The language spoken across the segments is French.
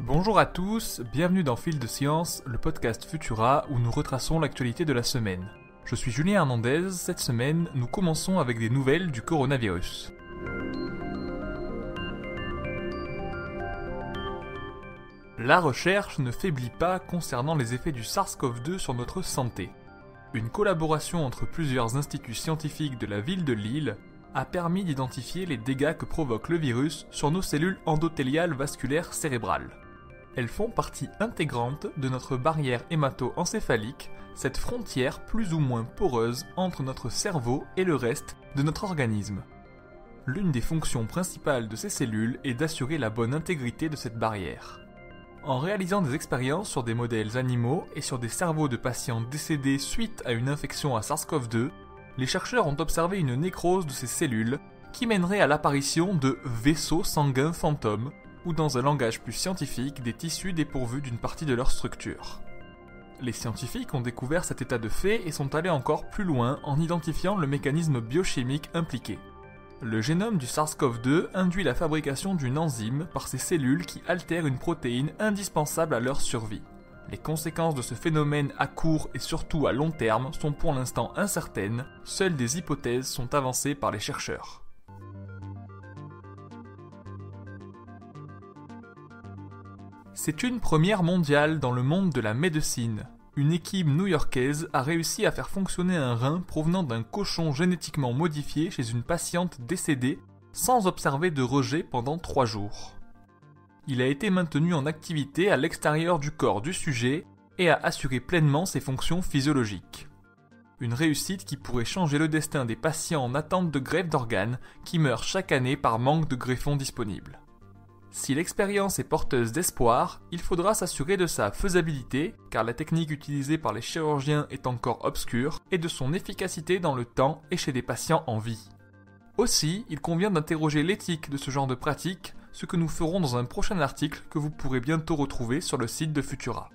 Bonjour à tous, bienvenue dans Fil de Science, le podcast Futura où nous retraçons l'actualité de la semaine. Je suis Julien Hernandez, cette semaine nous commençons avec des nouvelles du coronavirus. La recherche ne faiblit pas concernant les effets du SARS-CoV-2 sur notre santé. Une collaboration entre plusieurs instituts scientifiques de la ville de Lille a permis d'identifier les dégâts que provoque le virus sur nos cellules endothéliales vasculaires cérébrales. Elles font partie intégrante de notre barrière hémato-encéphalique, cette frontière plus ou moins poreuse entre notre cerveau et le reste de notre organisme. L'une des fonctions principales de ces cellules est d'assurer la bonne intégrité de cette barrière. En réalisant des expériences sur des modèles animaux et sur des cerveaux de patients décédés suite à une infection à SARS-CoV-2, les chercheurs ont observé une nécrose de ces cellules qui mènerait à l'apparition de vaisseaux sanguins fantômes, ou dans un langage plus scientifique, des tissus dépourvus d'une partie de leur structure. Les scientifiques ont découvert cet état de fait et sont allés encore plus loin en identifiant le mécanisme biochimique impliqué. Le génome du SARS-CoV-2 induit la fabrication d'une enzyme par ces cellules qui altèrent une protéine indispensable à leur survie. Les conséquences de ce phénomène à court et surtout à long terme sont pour l'instant incertaines, seules des hypothèses sont avancées par les chercheurs. C'est une première mondiale dans le monde de la médecine. Une équipe new-yorkaise a réussi à faire fonctionner un rein provenant d'un cochon génétiquement modifié chez une patiente décédée sans observer de rejet pendant 3 jours. Il a été maintenu en activité à l'extérieur du corps du sujet et a assuré pleinement ses fonctions physiologiques. Une réussite qui pourrait changer le destin des patients en attente de greffe d'organes qui meurent chaque année par manque de greffons disponibles. Si l'expérience est porteuse d'espoir, il faudra s'assurer de sa faisabilité, car la technique utilisée par les chirurgiens est encore obscure, et de son efficacité dans le temps et chez des patients en vie. Aussi, il convient d'interroger l'éthique de ce genre de pratique, ce que nous ferons dans un prochain article que vous pourrez bientôt retrouver sur le site de Futura.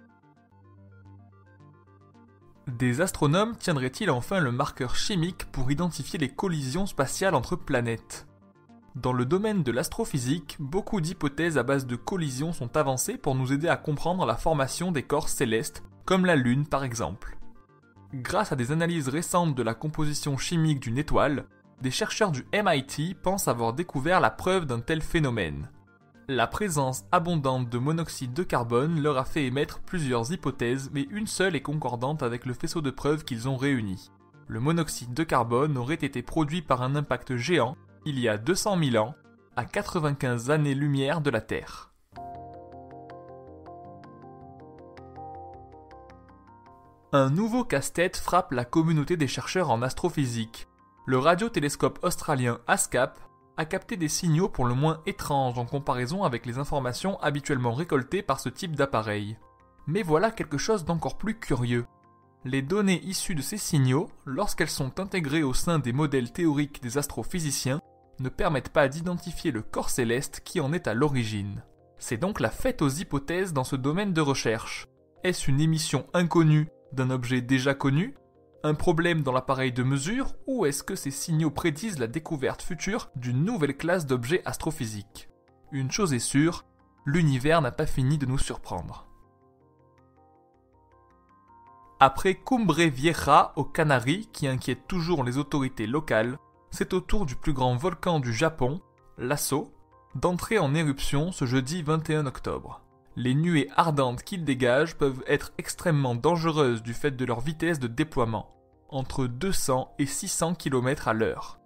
Des astronomes tiendraient-ils enfin le marqueur chimique pour identifier les collisions spatiales entre planètes ? Dans le domaine de l'astrophysique, beaucoup d'hypothèses à base de collisions sont avancées pour nous aider à comprendre la formation des corps célestes, comme la Lune par exemple. Grâce à des analyses récentes de la composition chimique d'une étoile, des chercheurs du MIT pensent avoir découvert la preuve d'un tel phénomène. La présence abondante de monoxyde de carbone leur a fait émettre plusieurs hypothèses, mais une seule est concordante avec le faisceau de preuves qu'ils ont réuni. Le monoxyde de carbone aurait été produit par un impact géant, il y a 200 000 ans, à 95 années-lumière de la Terre. Un nouveau casse-tête frappe la communauté des chercheurs en astrophysique. Le radiotélescope australien ASCAP a capté des signaux pour le moins étranges en comparaison avec les informations habituellement récoltées par ce type d'appareil. Mais voilà quelque chose d'encore plus curieux. Les données issues de ces signaux, lorsqu'elles sont intégrées au sein des modèles théoriques des astrophysiciens, ne permettent pas d'identifier le corps céleste qui en est à l'origine. C'est donc la fête aux hypothèses dans ce domaine de recherche. Est-ce une émission inconnue d'un objet déjà connu ? Un problème dans l'appareil de mesure ? Ou est-ce que ces signaux prédisent la découverte future d'une nouvelle classe d'objets astrophysiques ? Une chose est sûre, l'univers n'a pas fini de nous surprendre. Après Cumbre Vieja aux Canaries, qui inquiète toujours les autorités locales, c'est au tour du plus grand volcan du Japon, l'Aso, d'entrer en éruption ce jeudi 21 octobre. Les nuées ardentes qu'il dégage peuvent être extrêmement dangereuses du fait de leur vitesse de déploiement, entre 200 et 600 km à l'heure.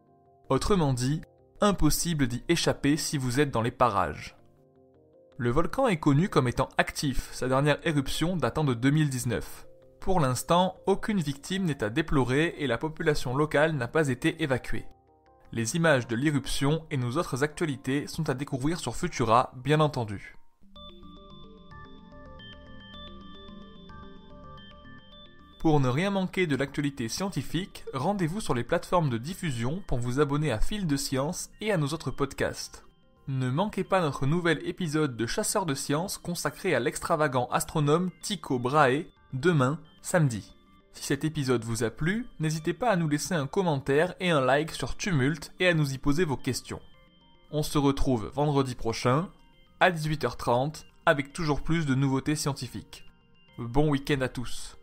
Autrement dit, impossible d'y échapper si vous êtes dans les parages. Le volcan est connu comme étant actif, sa dernière éruption datant de 2019. Pour l'instant, aucune victime n'est à déplorer et la population locale n'a pas été évacuée. Les images de l'éruption et nos autres actualités sont à découvrir sur Futura, bien entendu. Pour ne rien manquer de l'actualité scientifique, rendez-vous sur les plateformes de diffusion pour vous abonner à Fil de Science et à nos autres podcasts. Ne manquez pas notre nouvel épisode de Chasseurs de Sciences consacré à l'extravagant astronome Tycho Brahe, demain, samedi. Si cet épisode vous a plu, n'hésitez pas à nous laisser un commentaire et un like sur Tumult et à nous y poser vos questions. On se retrouve vendredi prochain, à 18h30, avec toujours plus de nouveautés scientifiques. Bon week-end à tous.